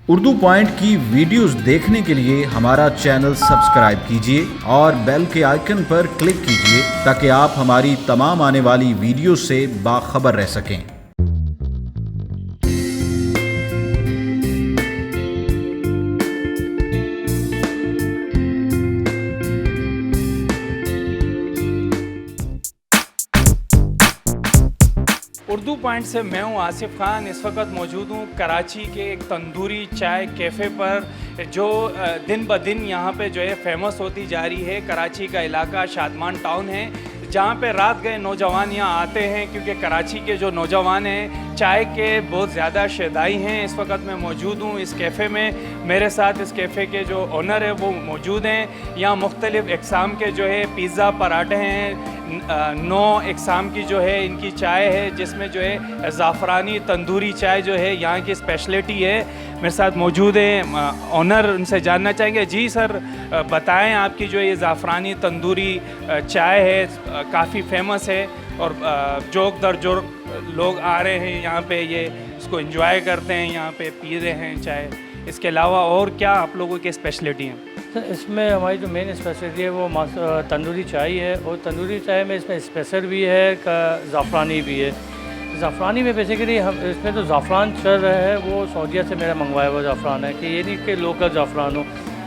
Urdu point की videos देखने के लिए हमारा चैनल सब्सक्राइब कीजिए और बेल के आइकन पर क्लिक कीजिए ताकि आप हमारी तमाम आने वाली वीडियो से बाखबर रह सकें। उर्दू पॉइंट से मैं हूं आसिफ खान। इस वक्त मौजूद हूं कराची के एक तंदूरी चाय कैफ़े पर, जो दिन ब दिन यहां पे जो है फेमस होती जा रही है। कराची का इलाका शादमान टाउन है, जहां पे रात गए नौजवान यहाँ आते हैं, क्योंकि कराची के जो नौजवान हैं चाय के बहुत ज़्यादा शैदाई हैं। इस वक्त मैं मौजूद हूँ इस कैफ़े में। मेरे साथ इस कैफ़े के जो ओनर है वो मौजूद हैं। यहाँ मुख्तलिफ़ इक़साम के जो है पिज़्ज़ा, पराठे हैं। 9 इक़साम की जो है इनकी चाय है, जिसमें जो है ज़ाफ़रानी तंदूरी चाय जो है यहाँ की स्पेशलिटी है। मेरे साथ मौजूद हैं ओनर, उनसे जानना चाहेंगे। जी सर, बताएं आपकी जो ये ज़ाफ़रानी तंदूरी चाय है काफ़ी फेमस है और जोक दर जोक लोग आ रहे हैं यहाँ पे, ये इसको एंजॉय करते हैं, यहाँ पे पी रहे हैं चाय। इसके अलावा और क्या आप लोगों की स्पेशलिटी हैं? सर, इसमें हमारी जो मेन स्पेशलिटी है वो तंदूरी चाय है, और तंदूरी चाय में इसमें स्पेशल भी है, ज़ाफ़रानी भी है। ज़ाफ़रानी में बेसिकली हम इसमें जो ज़ाफ़रान चल रहा है वो सऊदीया से मेरा मंगवाया हुआ ज़ाफ़रान है, कि ये नहीं कि लोकल ज़ाफ़रान हो।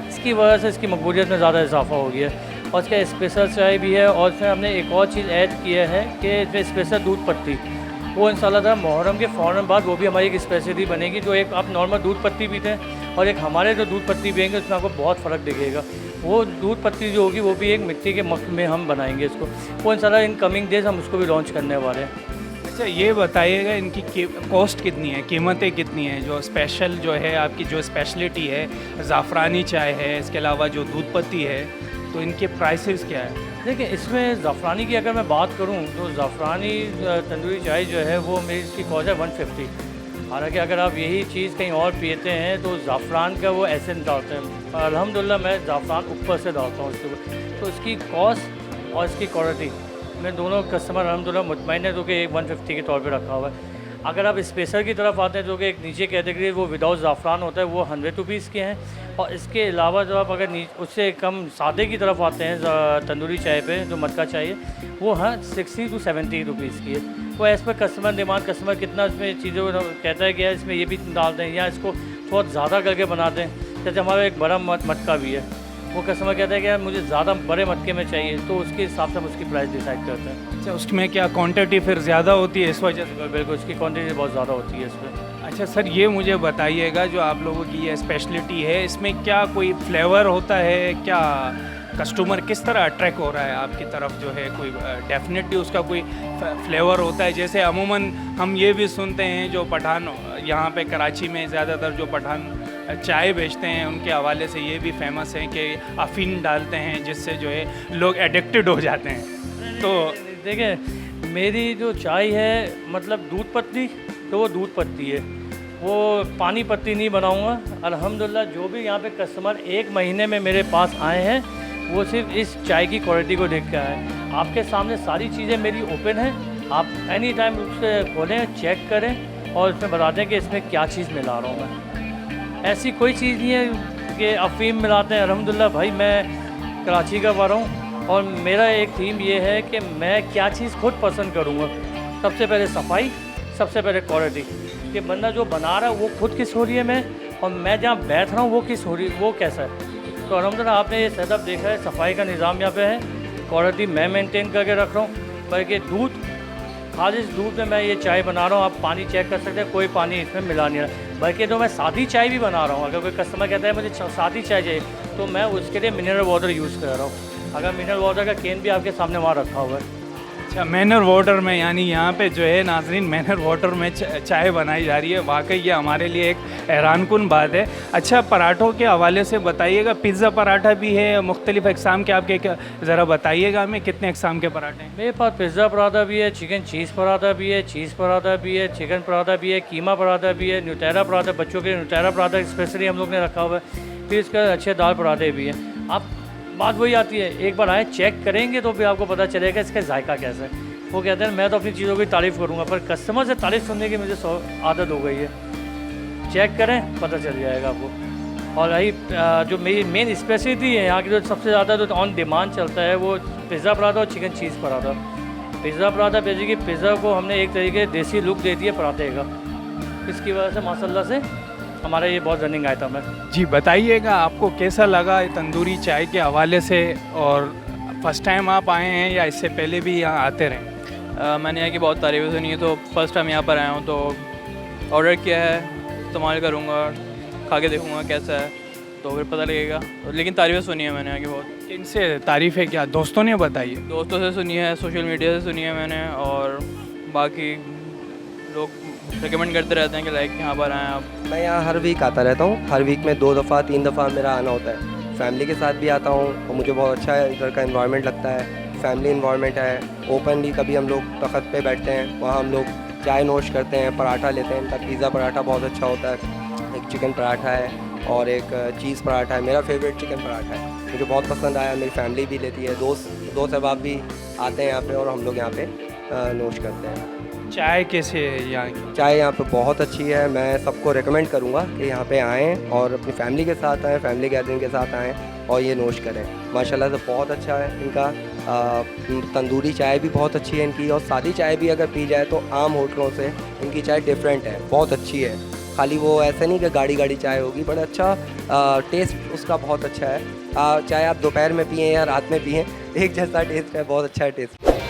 इसकी वजह से इसकी मकबूलियत में ज़्यादा इजाफा हो गया है। और इसका स्पेशल चाय भी है, और इसमें हमने एक और चीज़ ऐड किया है कि इसमें स्पेशल दूध पत्ती, वो इंशाल्लाह ताला मुहर्रम के फ़ौरन बाद वो भी हमारी एक स्पेशलिटी बनेगी। जो एक आप नॉर्मल दूध पत्ती पीते हैं और एक हमारे जो दूध पत्ती पिएंगे, उसमें आपको बहुत फ़र्क दिखेगा। वो दूध पत्ती जो होगी वो भी एक मिट्टी के मग में हम बनाएंगे इसको, वो इंशाल्लाह इन कमिंग डेज़ हम उसको भी लॉन्च करने वाले हैं। अच्छा, ये बताइएगा इनकी कॉस्ट कितनी है, कीमतें कितनी हैं? जो स्पेशल जो है आपकी जो स्पेशलिटी है ज़ाफ़रानी चाय है, इसके अलावा जो दूध पत्ती है, तो इनके प्राइसेस क्या है? देखिए, इसमें ज़ाफ़रानी की अगर मैं बात करूं तो ज़ाफ़रानी तंदूरी चाय जो है वो मेरी इसकी कॉस्ट है 150। हालांकि अगर आप यही चीज़ कहीं और पीते हैं तो ज़ाफ़रान का वो एसेंस डालते हैं। अल्हम्दुलिल्लाह मैं ज़ाफ़रान ऊपर से डालता हूँ उसके ऊपर, तो इसकी कॉस्ट और इसकी क्वालिटी मैं दोनों कस्टमर अल्हम्दुलिल्लाह मुतमईन है, जो कि 150 के तौर पे रखा हुआ है। अगर आप स्पेशल की तरफ आते हैं, जो कि एक नीचे कैटेगरी वो विदाउट ज़ाफ़रान होता है, वो 100 रुपीज़ के हैं। और इसके अलावा जो आप अगर उससे कम सादे की तरफ आते हैं तंदूरी चाय पे, जो मटका चाय है, वो 60 to 70 रुपीज़ की है। वो as per customer demand, customer कितना इसमें चीज़ों को कहता है कि यार इसमें ये भी डाल दें या इसको थोड़ा ज़्यादा करके बना दें। जैसे हमारा एक बड़ा मटका भी है, वो कस्टमर कहता है कि यार मुझे ज़्यादा बड़े मटके में चाहिए, तो उसके हिसाब से हम उसकी प्राइस डिसाइड करते हैं। अच्छा, उसमें क्या क्वांटिटी फिर ज़्यादा होती है इस वजह से? बिल्कुल, इसकी क्वांटिटी बहुत ज़्यादा होती है इसमें। अच्छा सर, ये मुझे बताइएगा, जो आप लोगों की ये स्पेशलिटी है, इसमें क्या कोई फ्लेवर होता है? क्या कस्टमर किस तरह अट्रैक्ट हो रहा है आपकी तरफ जो है? कोई डेफिनेटली उसका कोई फ्लेवर होता है? जैसे अमूमन हम ये भी सुनते हैं, जो पठान यहाँ पे कराची में ज़्यादातर जो पठान चाय बेचते हैं, उनके हवाले से ये भी फेमस है कि अफीम डालते हैं, जिससे जो है लोग एडिक्टेड हो जाते हैं। तो देखिए, मेरी जो चाय है मतलब दूध पत्ती, तो वो दूध पत्ती है, वो पानी पत्ती नहीं बनाऊंगा। अल्हम्दुलिल्लाह जो भी यहाँ पे कस्टमर 1 महीने में मेरे पास आए हैं, वो सिर्फ इस चाय की क्वालिटी को देख कर आए। आपके सामने सारी चीज़ें मेरी ओपन हैं, आप एनी टाइम उससे खोलें, चेक करें और उसमें बता दें कि इसमें क्या चीज़ मिला रहा हूँ मैं। ऐसी कोई चीज़ नहीं है कि अफीम मिलाते हैं। अल्हम्दुलिल्लाह भाई, मैं कराची का रहा हूँ और मेरा एक थीम ये है कि मैं क्या चीज़ खुद पसंद करूँगा। सबसे पहले सफाई, सबसे पहले क्वालिटी, कि बंदा जो बना रहा है वो खुद किस हो रही है में, और मैं जहाँ बैठ रहा हूँ वो किस हो रही, वो कैसा है। तो अल्हम्दुलिल्लाह आपने ये सेटअप देखा है, सफाई का निज़ाम यहाँ पे है, क्वालिटी मैं मेंटेन करके रख रहा हूँ। बल्कि दूध, खालिश दूध में मैं ये चाय बना रहा हूँ। आप पानी चेक कर सकते हैं, कोई पानी इसमें मिला नहीं रहा। बल्कि तो मैं सादी चाय भी बना रहा हूँ। अगर कोई कस्टमर कहता है मुझे सादी चाय चाहिए, तो मैं उसके लिए मिनरल वाटर यूज़ कर रहा हूँ। अगर मिनरल वाटर का कैन भी आपके सामने वहाँ रखा हुआ है। अच्छा, मिनरल वाटर में, यानी यहाँ पे जो है नाजरीन मिनरल वाटर में चाय बनाई जा रही है। वाकई ये हमारे लिए एक हैरानकुन बात है। अच्छा, पराठों के हवाले से बताइएगा, पिज़्ज़ा पराठा भी है, मुख्तलिफ़ इक़साम के आपके ज़रा बताइएगा हमें, कितने इक़साम के पराठे हैं? मेरे पास पिज़्ज़ा पराठा भी है, चिकन चीज़ पराठा भी है, चीज़ पराठा भी है, चिकन पराठा भी है, कीमा पराठा भी है, न्यूटेला पराठा, बच्चों के न्यूटेला पराठा स्पेशली हम लोग ने रखा हुआ है। फिर इसका अच्छे दाल पराठे भी हैं। आप बात वही आती है, एक बार आए चेक करेंगे तो फिर आपको पता चलेगा इसका जायका कैसा है। वो कहते हैं मैं तो अपनी चीज़ों की तारीफ़ करूँगा, पर कस्टमर से तारीफ़ सुनने की मुझे आदत हो गई है। चेक करें, पता चल जाएगा आपको। और रही जो मेरी मेन स्पेशलिटी है यहाँ की, जो सबसे ज़्यादा जो ऑन डिमांड चलता है वो पिज़्ज़ा पराठा और चिकन चीज़ paratha. Pizza paratha basically pizza को हमने एक तरीके देसी लुक दे दिया पराठे का, इसकी वजह से माशाल्लाह से हमारा ये बहुत रनिंग आइटम है। जी बताइएगा आपको कैसा लगा ये तंदूरी चाय के हवाले से, और फर्स्ट टाइम आप आए हैं या इससे पहले भी यहाँ आते रहे? मैंने यहाँ की बहुत तारीफ़ें सुनी है, तो फर्स्ट टाइम यहाँ पर आया हूँ, तो ऑर्डर किया है, इस्तेमाल करूँगा, खा के देखूँगा कैसा है, तो फिर पता लगेगा। लेकिन तारीफ़ें सुनी है मैंने यहाँ की बहुत। इनसे तारीफ़ है क्या, दोस्तों ने बताई है? दोस्तों से सुनी है, सोशल मीडिया से सुनी है मैंने, और बाकी लोग रिकमेंड करते रहते हैं कि लाइक यहाँ पर आएँ आप। मैं यहाँ हर वीक आता रहता हूँ, हर वीक में 2 दफ़ा 3 दफ़ा मेरा आना होता है। फैमिली के साथ भी आता हूँ और मुझे बहुत अच्छा है, इधर का एनवायरनमेंट लगता है, फैमिली एनवायरनमेंट है। ओपनली कभी हम लोग तख़्त पे बैठते हैं, वहाँ हम लोग चाय नोश करते हैं, पराठा लेते हैं। इनका पिज़्ज़ा पराठा बहुत अच्छा होता है, एक चिकन पराठा है और एक चीज़ पराठा है। मेरा फेवरेट चिकन पराठा है, मुझे बहुत पसंद आया, मेरी फैमिली भी लेती है, दोस्त अहबाब भी आते हैं यहाँ पे और हम लोग यहाँ पे नोश करते हैं। चाय कैसे है यहाँ की? चाय यहाँ पे बहुत अच्छी है, मैं सबको रेकमेंड करूँगा कि यहाँ पे आएँ और अपनी फैमिली के साथ आएँ, फैमिली गैदरिंग के साथ आएँ और ये नोश करें। माशाल्लाह से बहुत अच्छा है इनका। तंदूरी चाय भी बहुत अच्छी है इनकी, और सादी चाय भी अगर पी जाए तो आम होटलों से इनकी चाय डिफरेंट है, बहुत अच्छी है। खाली वो ऐसे नहीं कि गाढ़ी चाय होगी, बड़ा अच्छा टेस्ट उसका बहुत अच्छा है। चाहे आप दोपहर में पिएँ या रात में पिएँ, एक जैसा टेस्ट है, बहुत अच्छा है टेस्ट।